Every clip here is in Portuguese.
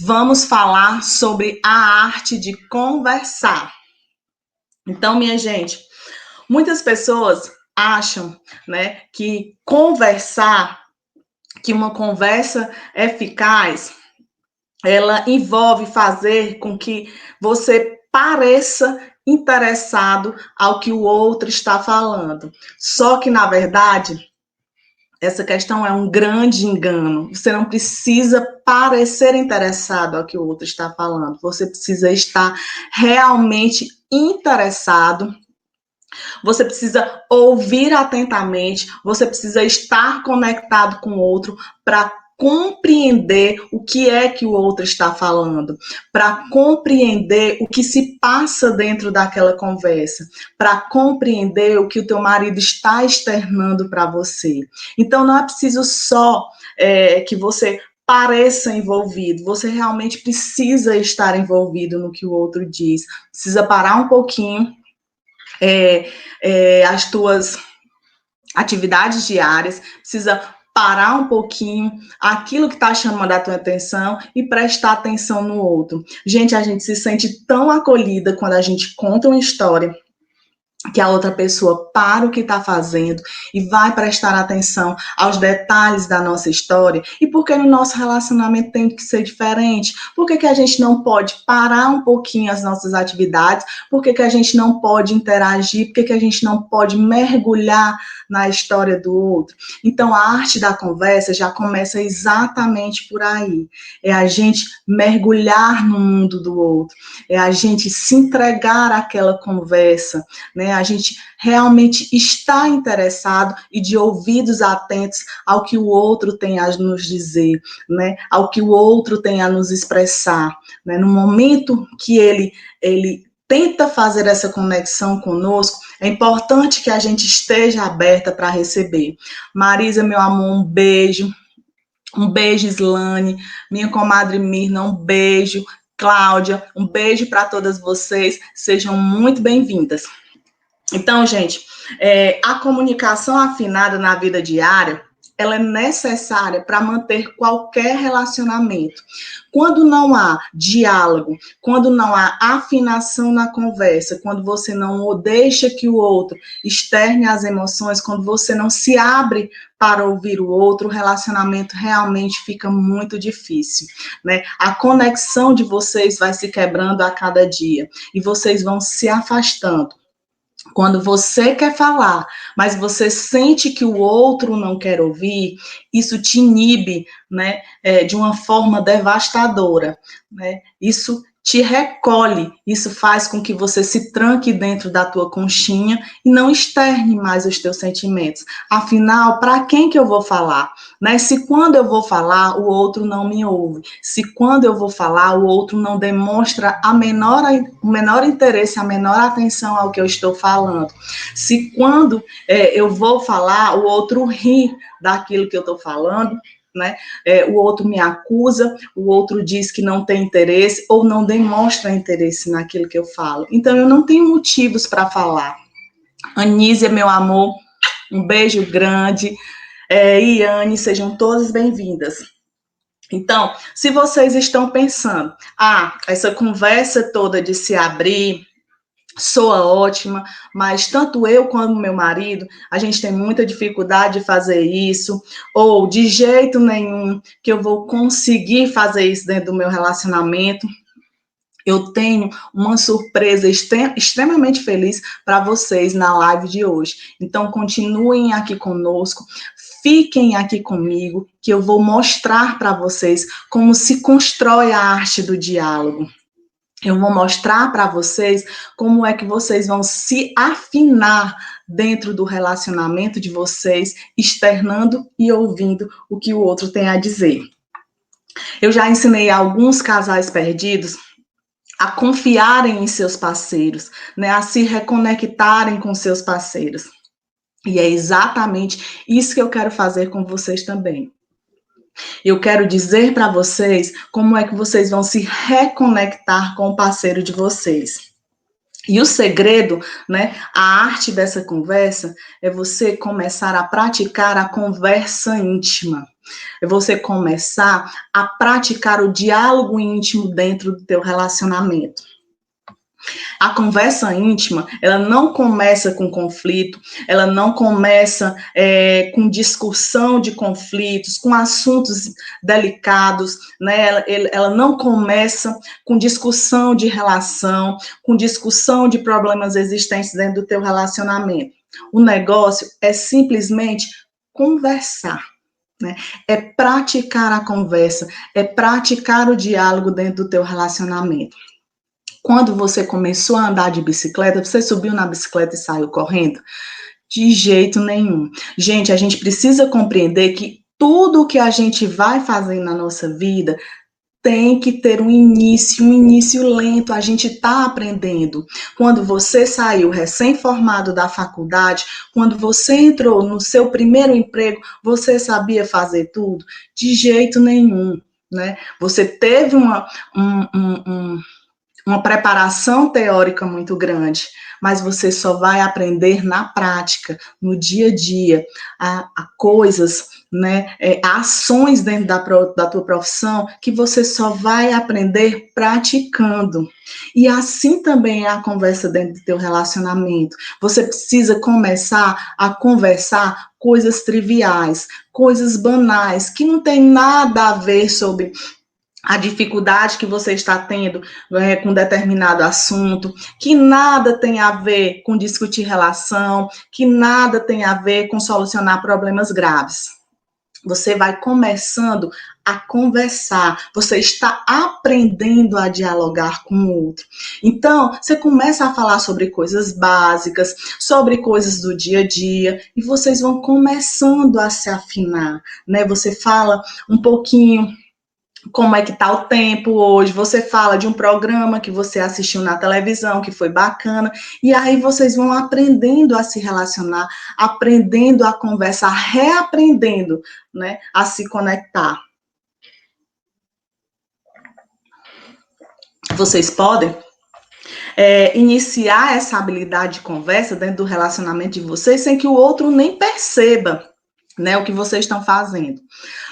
Vamos falar sobre a arte de conversar. Então, minha gente, muitas pessoas acham, né, que que uma conversa eficaz, ela envolve fazer com que você pareça interessado ao que o outro está falando. Só que, na verdade, essa questão é um grande engano. Você não precisa parecer interessado ao que o outro está falando. Você precisa estar realmente interessado. Você precisa ouvir atentamente. Você precisa estar conectado com o outro para compreender o que é que o outro está falando, para compreender o que se passa dentro daquela conversa, para compreender o que o teu marido está externando para você. Então não é preciso só que você pareça envolvido, você realmente precisa estar envolvido no que o outro diz, precisa parar um pouquinho as tuas atividades diárias, precisa parar um pouquinho aquilo que está chamando a tua atenção e prestar atenção no outro. Gente, a gente se sente tão acolhida quando a gente conta uma história que a outra pessoa para o que está fazendo e vai prestar atenção aos detalhes da nossa história. E por que no nosso relacionamento tem que ser diferente? Por que a gente não pode parar um pouquinho as nossas atividades? Por que a gente não pode interagir? Por que a gente não pode mergulhar na história do outro? Então, a arte da conversa já começa exatamente por aí. É a gente mergulhar no mundo do outro. É a gente se entregar àquela conversa, né? A gente realmente está interessado e de ouvidos atentos ao que o outro tem a nos dizer, né? Ao que o outro tem a nos expressar, né? No momento que ele tenta fazer essa conexão conosco, é importante que a gente esteja aberta para receber. Marisa, meu amor, um beijo. Um beijo, Islane, minha comadre Mirna, um beijo. Cláudia, um beijo para todas vocês. Sejam muito bem-vindas. Então, gente, a comunicação afinada na vida diária, ela é necessária para manter qualquer relacionamento. Quando não há diálogo, quando não há afinação na conversa, quando você não deixa que o outro externe as emoções, quando você não se abre para ouvir o outro, o relacionamento realmente fica muito difícil, né? A conexão de vocês vai se quebrando a cada dia e vocês vão se afastando. Quando você quer falar, mas você sente que o outro não quer ouvir, isso te inibe, né, de uma forma devastadora, né? Isso te recolhe, isso faz com que você se tranque dentro da tua conchinha e não externe mais os teus sentimentos. Afinal, para quem que eu vou falar? Né? Se quando eu vou falar, o outro não me ouve. Se quando eu vou falar, o outro não demonstra o menor interesse, a menor atenção ao que eu estou falando. Se quando eu vou falar, o outro ri daquilo que eu estou falando, né? O outro me acusa, o outro diz que não tem interesse ou não demonstra interesse naquilo que eu falo. Então, eu não tenho motivos para falar. Anísia, meu amor, um beijo grande. Iane, sejam todas bem-vindas. Então, se vocês estão pensando, essa conversa toda de se abrir soa ótima, mas tanto eu quanto meu marido, a gente tem muita dificuldade de fazer isso, ou de jeito nenhum que eu vou conseguir fazer isso dentro do meu relacionamento. Eu tenho uma surpresa extremamente feliz para vocês na live de hoje. Então, continuem aqui conosco, fiquem aqui comigo, que eu vou mostrar para vocês como se constrói a arte do diálogo. Eu vou mostrar para vocês como é que vocês vão se afinar dentro do relacionamento de vocês, externando e ouvindo o que o outro tem a dizer. Eu já ensinei a alguns casais perdidos a confiarem em seus parceiros, né, a se reconectarem com seus parceiros. E é exatamente isso que eu quero fazer com vocês também. Eu quero dizer para vocês como é que vocês vão se reconectar com o parceiro de vocês. E o segredo, né, a arte dessa conversa é você começar a praticar a conversa íntima. É você começar a praticar o diálogo íntimo dentro do teu relacionamento. A conversa íntima, ela não começa com conflito, ela não começa com discussão de conflitos, com assuntos delicados, né? Ela não começa com discussão de relação, com discussão de problemas existentes dentro do teu relacionamento. O negócio é simplesmente conversar. Né? É praticar a conversa, é praticar o diálogo dentro do teu relacionamento. Quando você começou a andar de bicicleta, você subiu na bicicleta e saiu correndo? De jeito nenhum. Gente, a gente precisa compreender que tudo que a gente vai fazer na nossa vida tem que ter um início lento, a gente está aprendendo. Quando você saiu recém-formado da faculdade, quando você entrou no seu primeiro emprego, você sabia fazer tudo? De jeito nenhum, né? Você teve uma preparação teórica muito grande, mas você só vai aprender na prática, no dia a dia, a coisas, né, a ações dentro da tua profissão que você só vai aprender praticando. E assim também é a conversa dentro do teu relacionamento. Você precisa começar a conversar coisas triviais, coisas banais, que não tem nada a ver sobre a dificuldade que você está tendo com determinado assunto, que nada tem a ver com discutir relação, que nada tem a ver com solucionar problemas graves. Você vai começando a conversar, você está aprendendo a dialogar com o outro. Então, você começa a falar sobre coisas básicas, sobre coisas do dia a dia, e vocês vão começando a se afinar, né? Você fala um pouquinho como é que tá o tempo hoje, você fala de um programa que você assistiu na televisão, que foi bacana, e aí vocês vão aprendendo a se relacionar, aprendendo a conversar, reaprendendo, né, a se conectar. Vocês podem iniciar essa habilidade de conversa dentro do relacionamento de vocês sem que o outro nem perceba, né, o que vocês estão fazendo.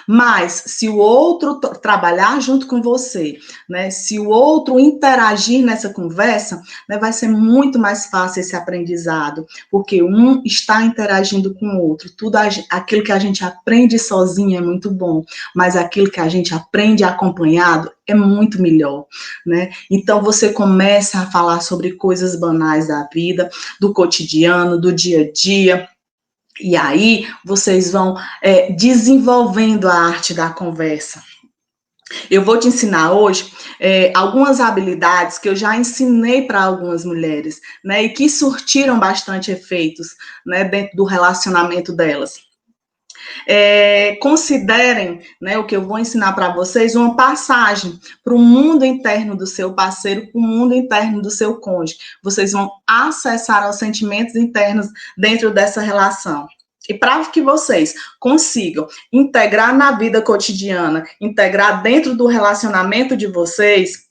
Mas, se o outro trabalhar junto com você, né, se o outro interagir nessa conversa, né, vai ser muito mais fácil esse aprendizado, porque um está interagindo com o outro. Tudo aquilo que a gente aprende sozinho é muito bom, mas aquilo que a gente aprende acompanhado é muito melhor, né? Então, você começa a falar sobre coisas banais da vida, do cotidiano, do dia a dia. E aí, vocês vão desenvolvendo a arte da conversa. Eu vou te ensinar hoje algumas habilidades que eu já ensinei para algumas mulheres, né, e que surtiram bastante efeitos, né, dentro do relacionamento delas. Considerem, né, o que eu vou ensinar para vocês, uma passagem para o mundo interno do seu parceiro, para o mundo interno do seu cônjuge. Vocês vão acessar aos sentimentos internos dentro dessa relação. E para que vocês consigam integrar na vida cotidiana, integrar dentro do relacionamento de vocês,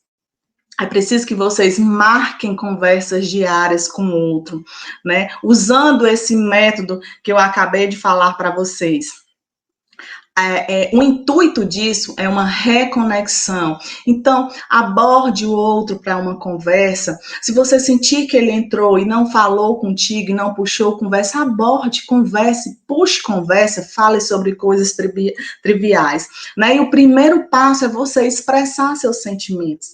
é preciso que vocês marquem conversas diárias com o outro, né? Usando esse método que eu acabei de falar para vocês. O intuito disso é uma reconexão. Então, aborde o outro para uma conversa. Se você sentir que ele entrou e não falou contigo, e não puxou conversa, aborde, converse, puxe conversa, fale sobre coisas triviais. Né? E o primeiro passo é você expressar seus sentimentos.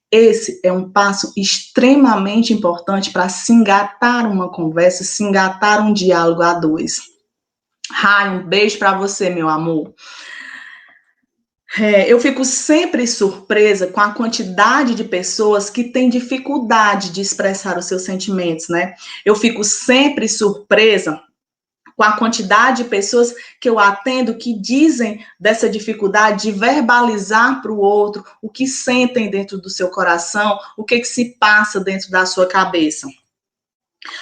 Esse é um passo extremamente importante para se engatar uma conversa, se engatar um diálogo a dois. Rai, um beijo para você, meu amor. Eu fico sempre surpresa com a quantidade de pessoas que têm dificuldade de expressar os seus sentimentos, né? Eu fico sempre surpresa com a quantidade de pessoas que eu atendo que dizem dessa dificuldade de verbalizar para o outro o que sentem dentro do seu coração, o que se passa dentro da sua cabeça.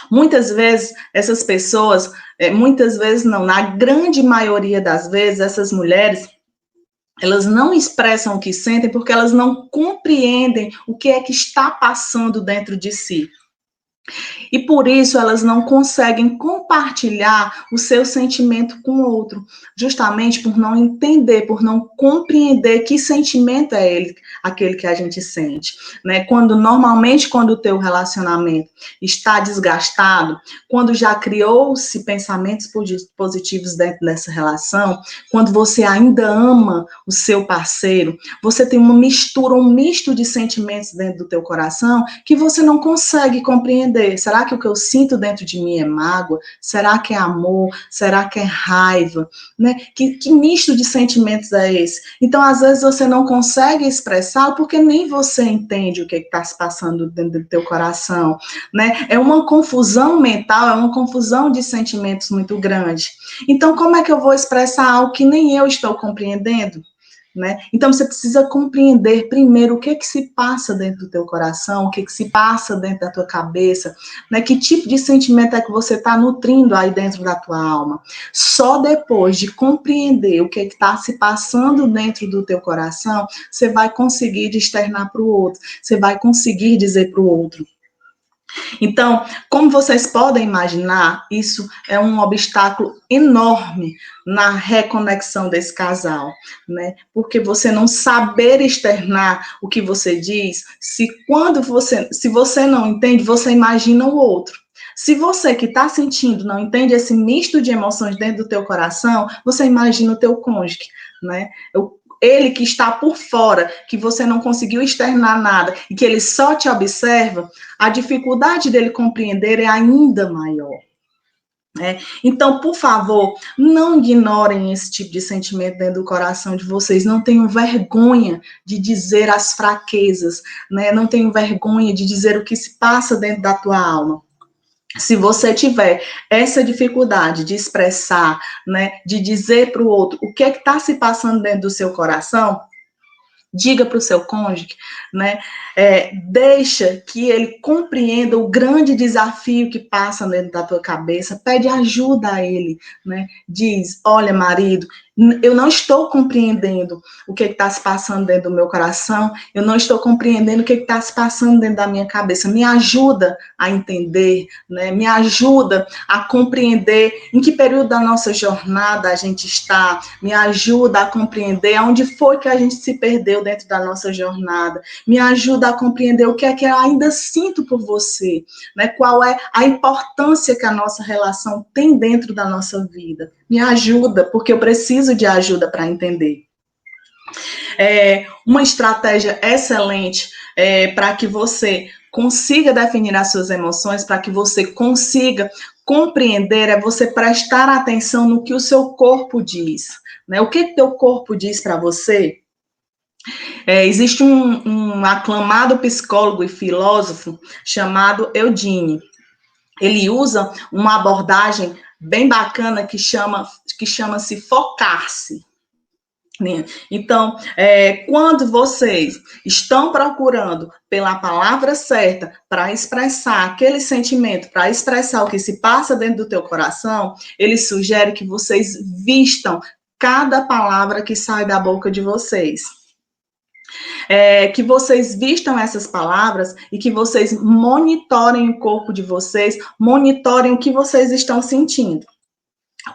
Muitas vezes, essas pessoas, muitas vezes não, na grande maioria das vezes, essas mulheres, elas não expressam o que sentem porque elas não compreendem o que é que está passando dentro de si. E por isso elas não conseguem compartilhar o seu sentimento com o outro, justamente por não entender, por não compreender que sentimento é aquele que a gente sente, né? Quando o teu relacionamento está desgastado, quando já criou-se pensamentos positivos dentro dessa relação, quando você ainda ama o seu parceiro, você tem uma mistura, um misto de sentimentos dentro do teu coração que você não consegue compreender. Será que o que eu sinto dentro de mim é mágoa? Será que é amor? Será que é raiva? Né? Que misto de sentimentos é esse? Então, às vezes, você não consegue expressar porque nem você entende o que está se passando dentro do teu coração. Né? É uma confusão mental, é uma confusão de sentimentos muito grande. Então, como é que eu vou expressar algo que nem eu estou compreendendo? Né? Então, você precisa compreender primeiro o que se passa dentro do teu coração, o que se passa dentro da tua cabeça, né? Que tipo de sentimento é que você está nutrindo aí dentro da tua alma. Só depois de compreender o que está se passando dentro do teu coração, você vai conseguir externar para o outro, você vai conseguir dizer para o outro. Então, como vocês podem imaginar, isso é um obstáculo enorme na reconexão desse casal, né? Porque você não saber externar o que você diz, se você não entende, você imagina o outro. Se você que está sentindo não entende esse misto de emoções dentro do teu coração, você imagina o teu cônjuge, né? Ele que está por fora, que você não conseguiu externar nada e que ele só te observa, a dificuldade dele compreender é ainda maior. Né? Então, por favor, não ignorem esse tipo de sentimento dentro do coração de vocês. Não tenham vergonha de dizer as fraquezas, né? Não tenham vergonha de dizer o que se passa dentro da tua alma. Se você tiver essa dificuldade de expressar, né, de dizer para o outro o que é que está se passando dentro do seu coração, diga para o seu cônjuge, né? Deixa que ele compreenda o grande desafio que passa dentro da tua cabeça, pede ajuda a ele, né? Diz, olha, marido, eu não estou compreendendo o que está se passando dentro do meu coração, eu não estou compreendendo o que está se passando dentro da minha cabeça, me ajuda a entender, né? Me ajuda a compreender em que período da nossa jornada a gente está, me ajuda a compreender onde foi que a gente se perdeu dentro da nossa jornada, me ajuda a compreender o que é que eu ainda sinto por você, né? Qual é a importância que a nossa relação tem dentro da nossa vida. Me ajuda, porque eu preciso de ajuda para entender. Uma estratégia excelente para que você consiga definir as suas emoções, para que você consiga compreender, é você prestar atenção no que o seu corpo diz. Né? O que teu corpo diz para você? Existe um aclamado psicólogo e filósofo chamado Eugene. Ele usa uma abordagem bem bacana que chama-se focar-se. Então, quando vocês estão procurando pela palavra certa para expressar aquele sentimento, para expressar o que se passa dentro do teu coração, ele sugere que vocês vistam cada palavra que sai da boca de vocês. Que vocês vistam essas palavras e que vocês monitorem o corpo de vocês, monitorem o que vocês estão sentindo.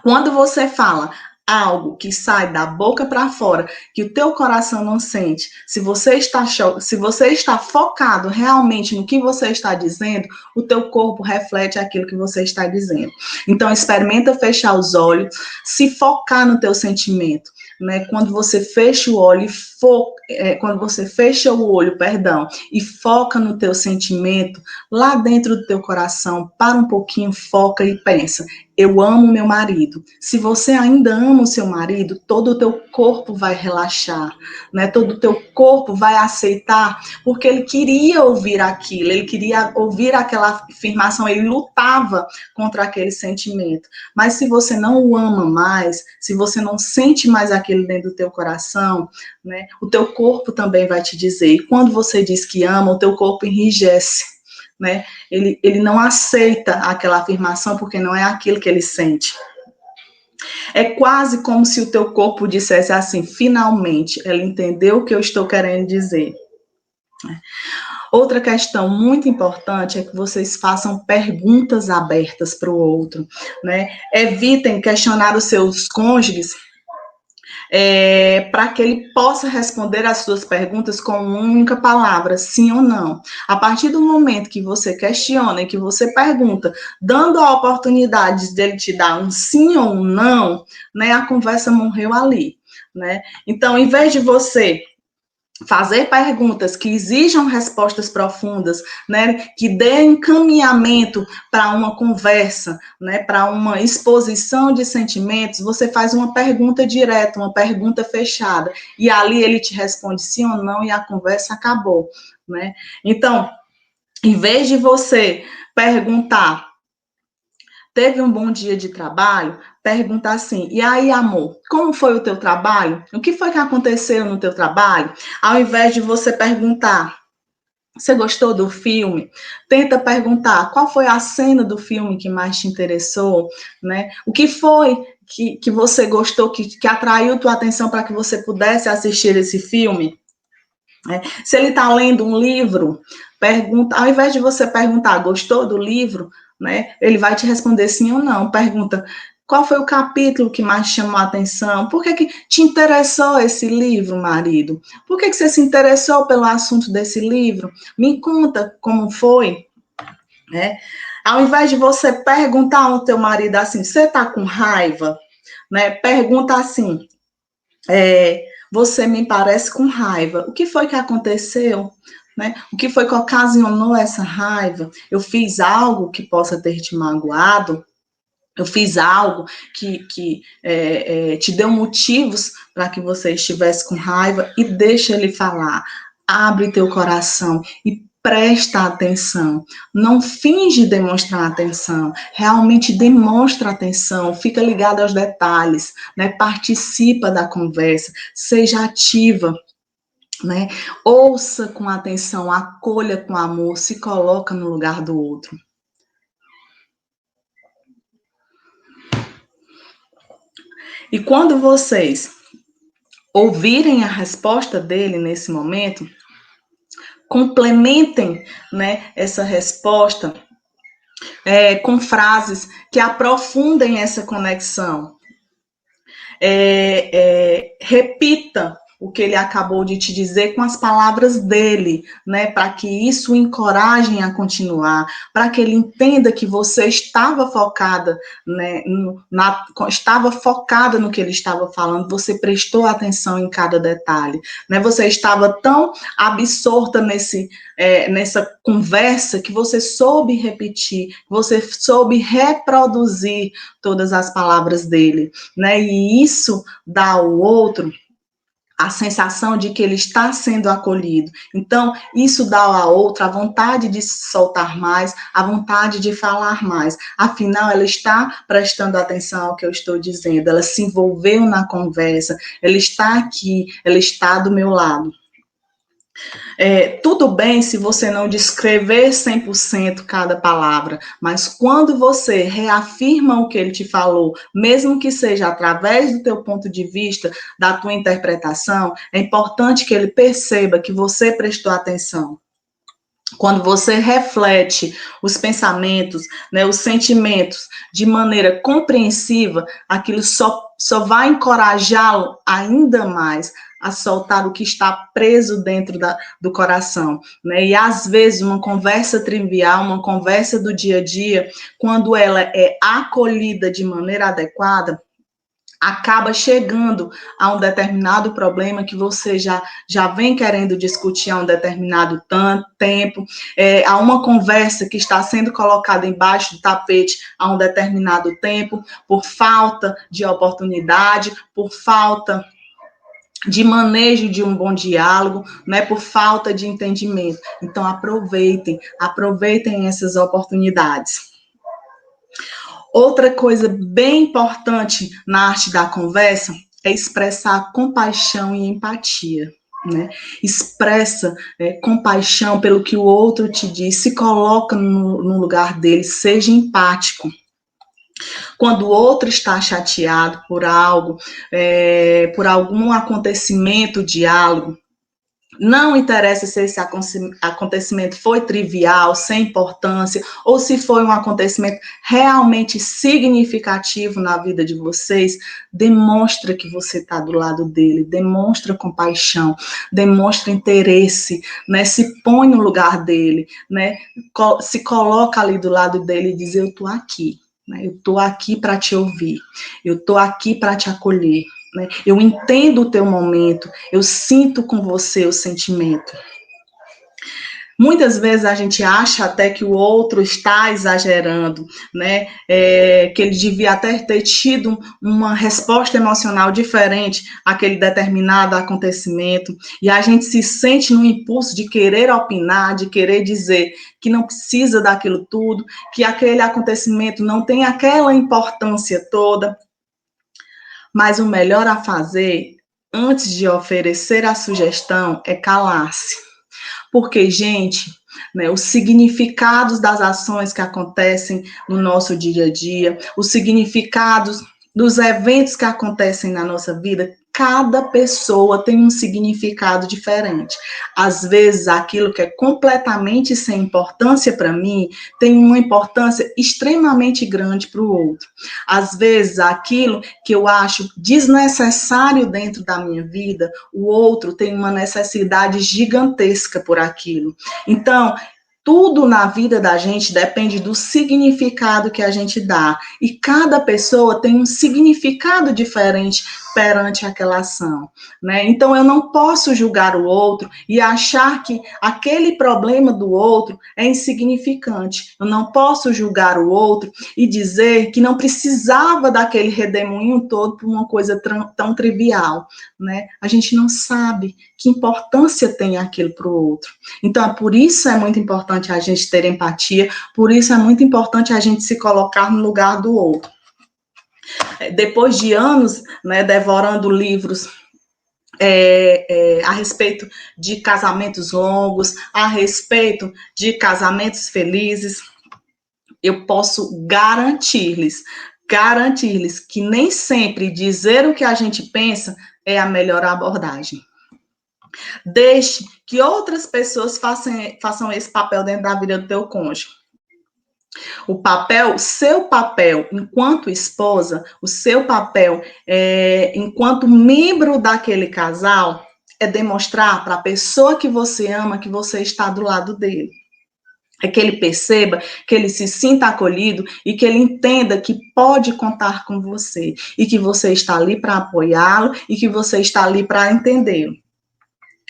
Quando você fala algo que sai da boca para fora, que o teu coração não sente, se você está focado realmente no que você está dizendo, o teu corpo reflete aquilo que você está dizendo. Então, experimenta fechar os olhos, se focar no teu sentimento. Né? Quando você fecha o olho e foca no teu sentimento, lá dentro do teu coração, para um pouquinho, foca e pensa, eu amo meu marido. Se você ainda ama o seu marido, todo o teu corpo vai relaxar, né? Todo o teu corpo vai aceitar, porque ele queria ouvir aquilo, ele queria ouvir aquela afirmação, ele lutava contra aquele sentimento. Mas se você não o ama mais, se você não sente mais aquilo dentro do teu coração, né? O teu corpo também vai te dizer. E quando você diz que ama, o teu corpo enrijece. Né? Ele não aceita aquela afirmação porque não é aquilo que ele sente. É quase como se o teu corpo dissesse assim, finalmente, ela entendeu o que eu estou querendo dizer. Outra questão muito importante é que vocês façam perguntas abertas para o outro, né? Evitem questionar os seus cônjuges para que ele possa responder às suas perguntas com uma única palavra, sim ou não. A partir do momento que você questiona e que você pergunta, dando a oportunidade dele te dar um sim ou um não, né, a conversa morreu ali, né? Então, em vez de você fazer perguntas que exijam respostas profundas, né, que dê encaminhamento para uma conversa, né, para uma exposição de sentimentos, você faz uma pergunta direta, uma pergunta fechada, e ali ele te responde sim ou não e a conversa acabou, né? Então, em vez de você perguntar teve um bom dia de trabalho? Pergunta assim, e aí, amor, como foi o teu trabalho? O que foi que aconteceu no teu trabalho? Ao invés de você perguntar, você gostou do filme? Tenta perguntar, qual foi a cena do filme que mais te interessou? Né? O que foi que você gostou, que atraiu tua atenção para que você pudesse assistir esse filme? Se ele está lendo um livro, pergunta, ao invés de você perguntar, gostou do livro? Né, ele vai te responder sim ou não. Pergunta, qual foi o capítulo que mais chamou a atenção? Por que te interessou esse livro, marido? Por que você se interessou pelo assunto desse livro? Me conta como foi. Né? Ao invés de você perguntar ao teu marido assim, você está com raiva? Né? Pergunta assim, você me parece com raiva. O que foi que aconteceu? Né? O que foi que ocasionou essa raiva? Eu fiz algo que possa ter te magoado? Eu fiz algo que te deu motivos para que você estivesse com raiva? E deixa ele falar. Abre teu coração e presta atenção. Não finge demonstrar atenção. Realmente demonstra atenção. Fica ligado aos detalhes, né? Participa da conversa. Seja ativa. Né? Ouça com atenção, acolha com amor, se coloca no lugar do outro. E quando vocês ouvirem a resposta dele nesse momento, complementem, né, essa resposta com frases que aprofundem essa conexão. Repita o que ele acabou de te dizer com as palavras dele, né, para que isso o encoraje a continuar, para que ele entenda que você estava focada, né, estava focada no que ele estava falando, você prestou atenção em cada detalhe, né, você estava tão absorta nessa conversa que você soube repetir, você soube reproduzir todas as palavras dele, né, e isso dá ao outro a sensação de que ele está sendo acolhido. Então, isso dá à outra a vontade de soltar mais, a vontade de falar mais. Afinal, ela está prestando atenção ao que eu estou dizendo, ela se envolveu na conversa, ela está aqui, ela está do meu lado. Tudo bem se você não descrever 100% cada palavra, mas quando você reafirma o que ele te falou, mesmo que seja através do teu ponto de vista, da tua interpretação, é importante que ele perceba que você prestou atenção. Quando você reflete os pensamentos, né, os sentimentos de maneira compreensiva, aquilo só vai encorajá-lo ainda mais a soltar o que está preso dentro do coração, né? E às vezes uma conversa trivial, uma conversa do dia a dia, quando ela é acolhida de maneira adequada, acaba chegando a um determinado problema que você já vem querendo discutir há um determinado tempo, a uma conversa que está sendo colocada embaixo do tapete há um determinado tempo, por falta de oportunidade, por falta de manejo de um bom diálogo, né, por falta de entendimento. Então, aproveitem essas oportunidades. Outra coisa bem importante na arte da conversa é expressar compaixão e empatia. Né? Expressa compaixão pelo que o outro te diz, se coloca no lugar dele, seja empático. Quando o outro está chateado por algo, por algum acontecimento de algo, Não interessa se esse acontecimento foi trivial, sem importância, ou se foi um acontecimento realmente significativo na vida de vocês, demonstra que você está do lado dele, demonstra compaixão, demonstra interesse, né? Se põe no lugar dele, né? Se coloca ali do lado dele e diz: eu estou aqui, né? Eu estou aqui para te ouvir, eu estou aqui para te acolher. Né? Eu entendo o teu momento, eu sinto com você o sentimento. Muitas vezes a gente acha até que o outro está exagerando, né? Que ele devia até ter tido uma resposta emocional diferente àquele determinado acontecimento, e a gente se sente no impulso de querer opinar, de querer dizer que não precisa daquilo tudo, que aquele acontecimento não tem aquela importância toda. Mas o melhor a fazer, antes de oferecer a sugestão, é calar-se. Porque, gente, né, os significados das ações que acontecem no nosso dia a dia, os significados dos eventos que acontecem na nossa vida, cada pessoa tem um significado diferente. Às vezes, aquilo que é completamente sem importância para mim tem uma importância extremamente grande para o outro. Às vezes, aquilo que eu acho desnecessário dentro da minha vida, o outro tem uma necessidade gigantesca por aquilo. Então, tudo na vida da gente depende do significado que a gente dá. E cada pessoa tem um significado diferente perante aquela ação, né? Então, eu não posso julgar o outro e achar que aquele problema do outro é insignificante. Eu não posso julgar o outro e dizer que não precisava daquele redemoinho todo por uma coisa tão trivial, né? A gente não sabe que importância tem aquilo para o outro. Então, por isso é muito importante a gente ter empatia, por isso é muito importante a gente se colocar no lugar do outro. Depois de anos, né, devorando livros a respeito de casamentos longos, a respeito de casamentos felizes, eu posso garantir-lhes que nem sempre dizer o que a gente pensa é a melhor abordagem. Deixe que outras pessoas façam esse papel dentro da vida do teu cônjuge. O seu papel enquanto esposa, o seu papel enquanto membro daquele casal é demonstrar para a pessoa que você ama que você está do lado dele. É que ele perceba, que ele se sinta acolhido e que ele entenda que pode contar com você e que você está ali para apoiá-lo e que você está ali para entendê-lo.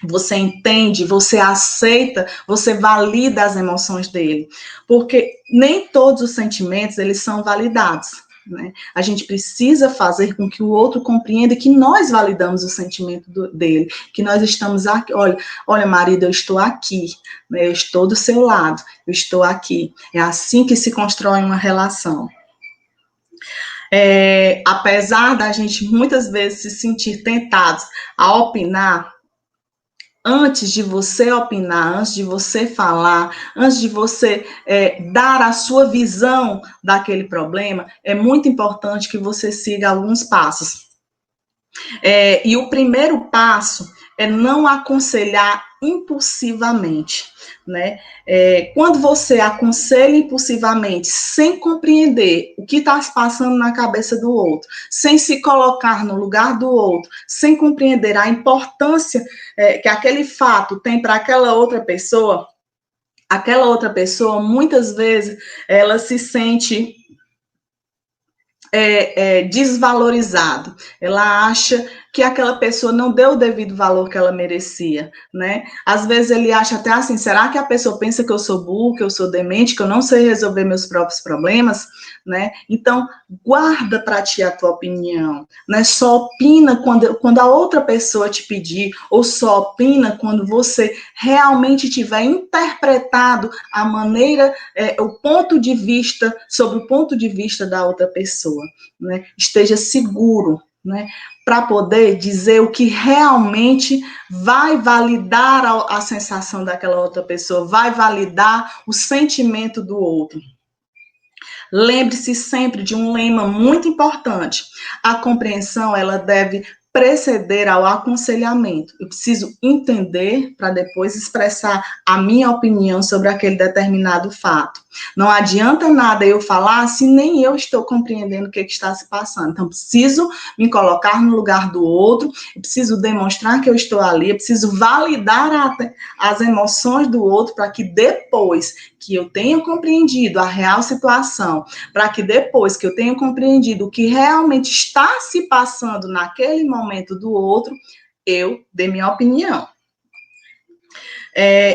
Você entende, você aceita, você valida as emoções dele, porque nem todos os sentimentos eles são validados, né? A gente precisa fazer com que o outro compreenda que nós validamos o sentimento dele, que nós estamos aqui, olha, marido, eu estou aqui, né? Eu estou do seu lado, eu estou aqui. É assim que se constrói uma relação. Apesar da gente muitas vezes se sentir tentados a opinar, antes de você opinar, antes de você falar, antes de você dar a sua visão daquele problema, é muito importante que você siga alguns passos. E o primeiro passo é não aconselhar impulsivamente, né? Quando você aconselha impulsivamente, sem compreender o que está se passando na cabeça do outro, sem se colocar no lugar do outro, sem compreender a importância que aquele fato tem para aquela outra pessoa muitas vezes ela se sente desvalorizado. Ela acha que aquela pessoa não deu o devido valor que ela merecia, né? Às vezes ele acha até assim, será que a pessoa pensa que eu sou burro, que eu sou demente, que eu não sei resolver meus próprios problemas, né? Então, guarda para ti a tua opinião, né? Só opina quando a outra pessoa te pedir, ou só opina quando você realmente tiver interpretado a maneira, o ponto de vista, sobre o ponto de vista da outra pessoa, né? Esteja seguro, né, para poder dizer o que realmente vai validar a sensação daquela outra pessoa, vai validar o sentimento do outro. Lembre-se sempre de um lema muito importante. A compreensão, ela deve preceder ao aconselhamento. Eu preciso entender para depois expressar a minha opinião sobre aquele determinado fato. Não adianta nada eu falar se nem eu estou compreendendo o que está se passando. Então, preciso me colocar no lugar do outro, eu preciso demonstrar que eu estou ali, eu preciso validar as emoções do outro para que depois que eu tenha compreendido a real situação, para que depois que eu tenha compreendido o que realmente está se passando naquele momento do outro, eu dê minha opinião.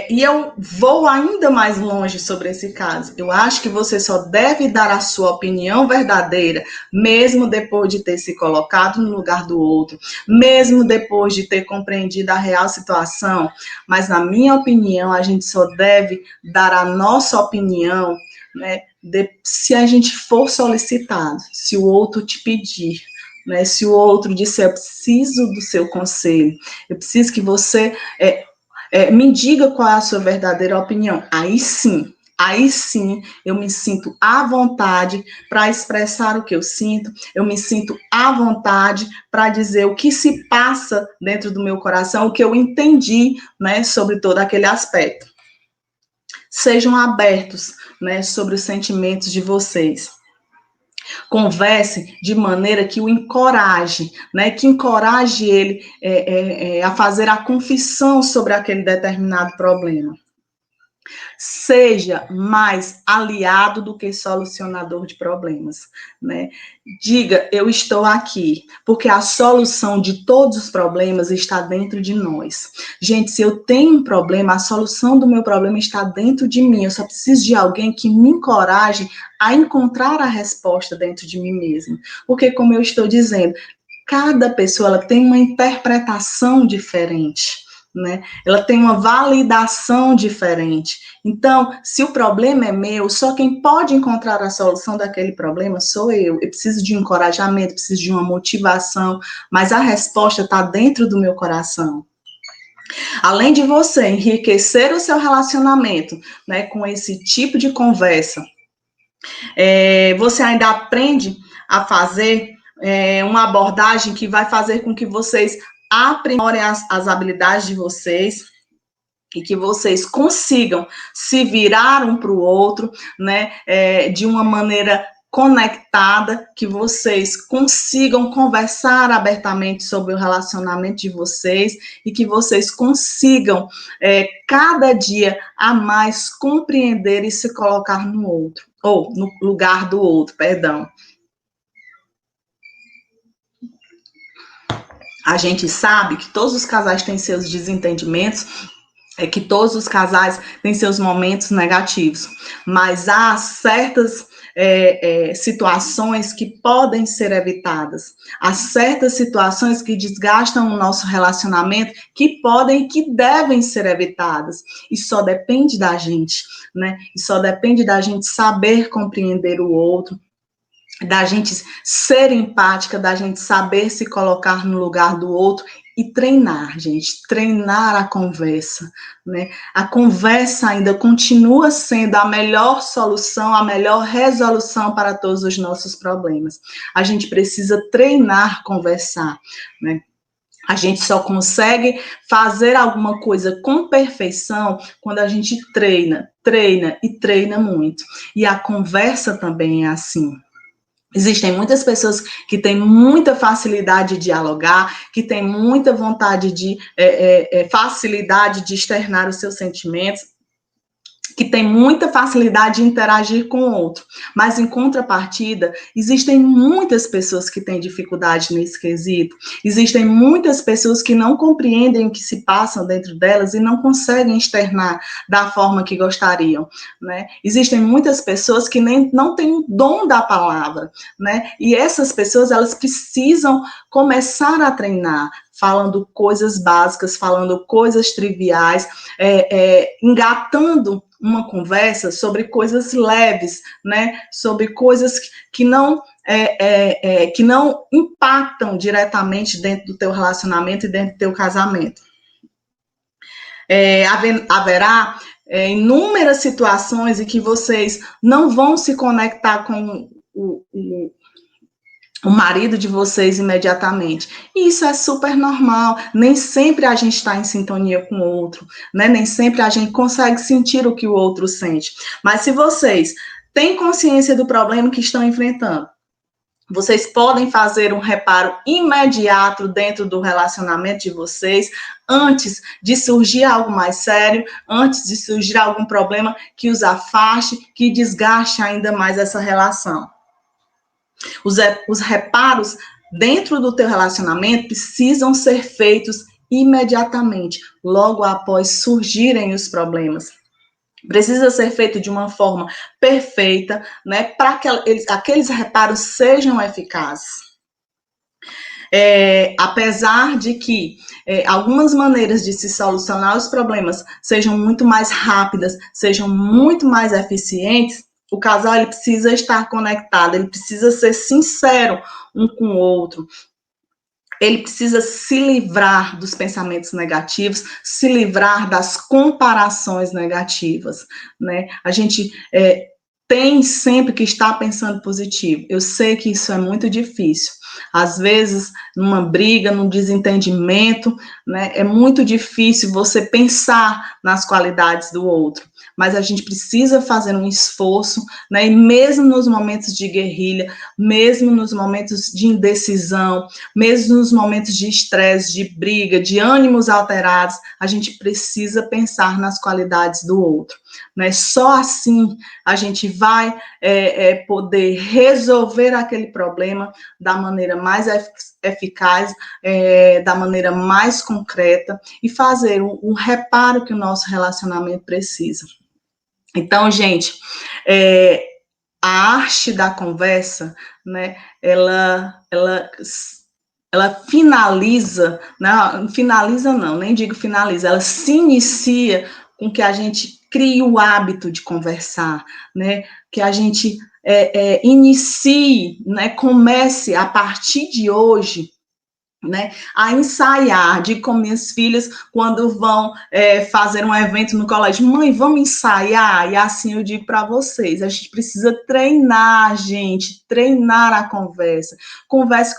E eu vou ainda mais longe sobre esse caso. Eu acho que você só deve dar a sua opinião verdadeira, mesmo depois de ter se colocado no lugar do outro, mesmo depois de ter compreendido a real situação. Mas, na minha opinião, a gente só deve dar a nossa opinião, né, se a gente for solicitado, se o outro te pedir. Né, se o outro disser, eu preciso do seu conselho, eu preciso que você me diga qual é a sua verdadeira opinião. Aí sim, eu me sinto à vontade para expressar o que eu sinto, eu me sinto à vontade para dizer o que se passa dentro do meu coração, o que eu entendi, né, sobre todo aquele aspecto. Sejam abertos, né, sobre os sentimentos de vocês. Converse de maneira que o encoraje, né? Que encoraje ele a fazer a confissão sobre aquele determinado problema. Seja mais aliado do que solucionador de problemas, né? Diga, eu estou aqui, porque a solução de todos os problemas está dentro de nós. Gente, se eu tenho um problema, a solução do meu problema está dentro de mim. Eu só preciso de alguém que me encoraje a encontrar a resposta dentro de mim mesmo. Porque, como eu estou dizendo, cada pessoa ela tem uma interpretação diferente. Né? Ela tem uma validação diferente. Então, se o problema é meu, só quem pode encontrar a solução daquele problema sou eu. Eu preciso de um encorajamento, preciso de uma motivação, mas a resposta está dentro do meu coração. Além de você enriquecer o seu relacionamento, né, com esse tipo de conversa, você ainda aprende a fazer uma abordagem que vai fazer com que vocês aprimorem as habilidades de vocês e que vocês consigam se virar um para o outro, né, de uma maneira conectada, que vocês consigam conversar abertamente sobre o relacionamento de vocês e que vocês consigam cada dia a mais compreender e se colocar no outro, ou no lugar do outro, perdão. A gente sabe que todos os casais têm seus desentendimentos, que todos os casais têm seus momentos negativos, mas há certas situações que podem ser evitadas, há certas situações que desgastam o nosso relacionamento que podem e que devem ser evitadas, e só depende da gente, né? E só depende da gente saber compreender o outro, da gente ser empática, da gente saber se colocar no lugar do outro e treinar, gente, treinar a conversa, né? A conversa ainda continua sendo a melhor solução, a melhor resolução para todos os nossos problemas. A gente precisa treinar conversar, né? A gente só consegue fazer alguma coisa com perfeição quando a gente treina e treina muito. E a conversa também é assim. Existem muitas pessoas que têm muita facilidade de dialogar, que têm muita vontade de facilidade de externar os seus sentimentos, que tem muita facilidade de interagir com o outro. Mas, em contrapartida, existem muitas pessoas que têm dificuldade nesse quesito. Existem muitas pessoas que não compreendem o que se passa dentro delas e não conseguem externar da forma que gostariam, né? Existem muitas pessoas que não têm o dom da palavra, né? E essas pessoas, elas precisam começar a treinar, falando coisas básicas, falando coisas triviais, engatando uma conversa sobre coisas leves, né? Sobre coisas que não impactam diretamente dentro do teu relacionamento e dentro do teu casamento. Haverá inúmeras situações em que vocês não vão se conectar com o marido de vocês imediatamente. E isso é super normal. Nem sempre a gente está em sintonia com o outro, né? Nem sempre a gente consegue sentir o que o outro sente. Mas se vocês têm consciência do problema que estão enfrentando, vocês podem fazer um reparo imediato dentro do relacionamento de vocês, antes de surgir algo mais sério, antes de surgir algum problema que os afaste, que desgaste ainda mais essa relação. Os reparos dentro do teu relacionamento precisam ser feitos imediatamente, logo após surgirem os problemas. Precisa ser feito de uma forma perfeita, né, para que aqueles reparos sejam eficazes. Apesar de que algumas maneiras de se solucionar os problemas sejam muito mais rápidas, sejam muito mais eficientes, o casal ele precisa estar conectado, ele precisa ser sincero um com o outro. Ele precisa se livrar dos pensamentos negativos, se livrar das comparações negativas, né? A gente tem sempre que estar pensando positivo. Eu sei que isso é muito difícil. Às vezes, numa briga, num desentendimento, né, é muito difícil você pensar nas qualidades do outro. Mas a gente precisa fazer um esforço, né, e mesmo nos momentos de guerrilha, mesmo nos momentos de indecisão, mesmo nos momentos de estresse, de briga, de ânimos alterados, a gente precisa pensar nas qualidades do outro. Né? Só assim a gente vai poder resolver aquele problema da maneira mais eficaz, da maneira mais concreta e fazer um reparo que o nosso relacionamento precisa. Então, gente, a arte da conversa, né, ela finaliza, não finaliza não, nem digo finaliza, ela se inicia com que a gente crie o hábito de conversar, né, que a gente inicie, né, comece a partir de hoje, né, a ensaiar. Digo com minhas filhas quando vão fazer um evento no colégio: mãe, vamos ensaiar? E assim eu digo para vocês, a gente precisa treinar, gente, treinar a conversa. Comece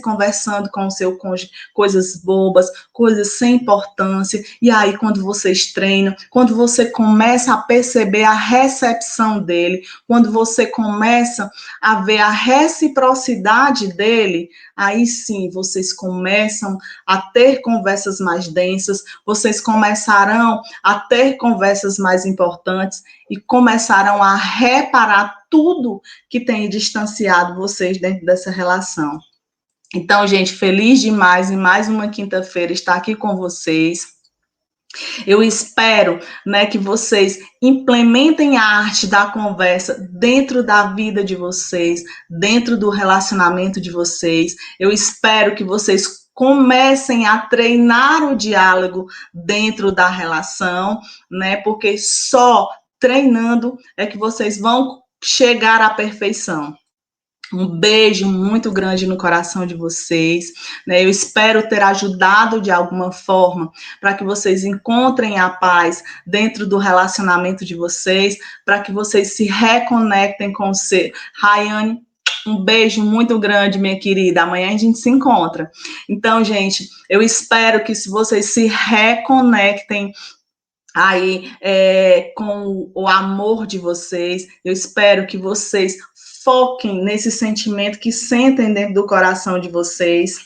conversando com o seu cônjuge coisas bobas, coisas sem importância, e aí quando vocês treinam, quando você começa a perceber a recepção dele, quando você começa a ver a reciprocidade dele, aí sim vocês começam a ter conversas mais densas, vocês começarão a ter conversas mais importantes e começarão a reparar tudo que tem distanciado vocês dentro dessa relação. Então, gente, feliz demais em mais uma quinta-feira estar aqui com vocês. Eu espero, né, que vocês implementem a arte da conversa dentro da vida de vocês, dentro do relacionamento de vocês. Eu espero que vocês comecem a treinar o diálogo dentro da relação, né? Porque só treinando é que vocês vão chegar à perfeição. Um beijo muito grande no coração de vocês, né? Eu espero ter ajudado de alguma forma para que vocês encontrem a paz dentro do relacionamento de vocês, para que vocês se reconectem com o ser. Rayane, um beijo muito grande, minha querida. Amanhã a gente se encontra. Então, gente, eu espero que se vocês se reconectem aí com o amor de vocês, eu espero que vocês foquem nesse sentimento que sentem dentro do coração de vocês.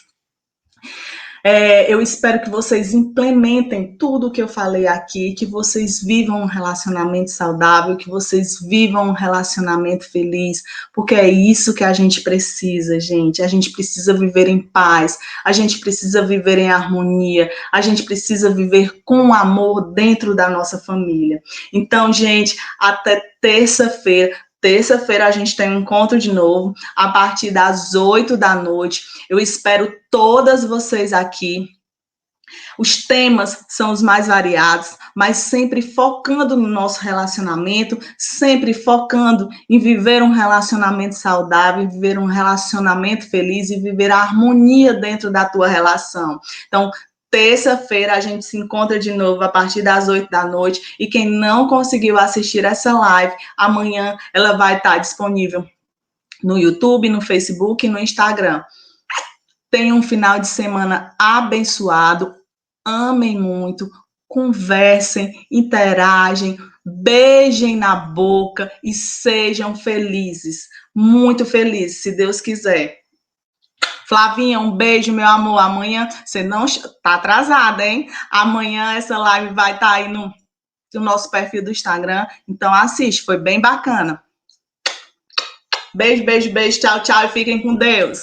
Eu espero que vocês implementem tudo o que eu falei aqui, que vocês vivam um relacionamento saudável, que vocês vivam um relacionamento feliz, porque é isso que a gente precisa, gente. A gente precisa viver em paz, a gente precisa viver em harmonia, a gente precisa viver com amor dentro da nossa família. Então, gente, até terça-feira. Terça-feira a gente tem um encontro de novo, a partir das 8 da noite. Eu espero todas vocês aqui. Os temas são os mais variados, mas sempre focando no nosso relacionamento, sempre focando em viver um relacionamento saudável, viver um relacionamento feliz e viver a harmonia dentro da tua relação. Então, terça-feira a gente se encontra de novo a partir das 8 da noite. E quem não conseguiu assistir essa live, amanhã ela vai estar disponível no YouTube, no Facebook e no Instagram. Tenham um final de semana abençoado. Amem muito, conversem, interagem, beijem na boca e sejam felizes, muito felizes, se Deus quiser. Flavinha, um beijo, meu amor. Amanhã, você não tá atrasada, hein? Amanhã essa live vai estar aí no nosso perfil do Instagram, então assiste, foi bem bacana. Beijo, beijo, beijo, tchau, tchau e fiquem com Deus.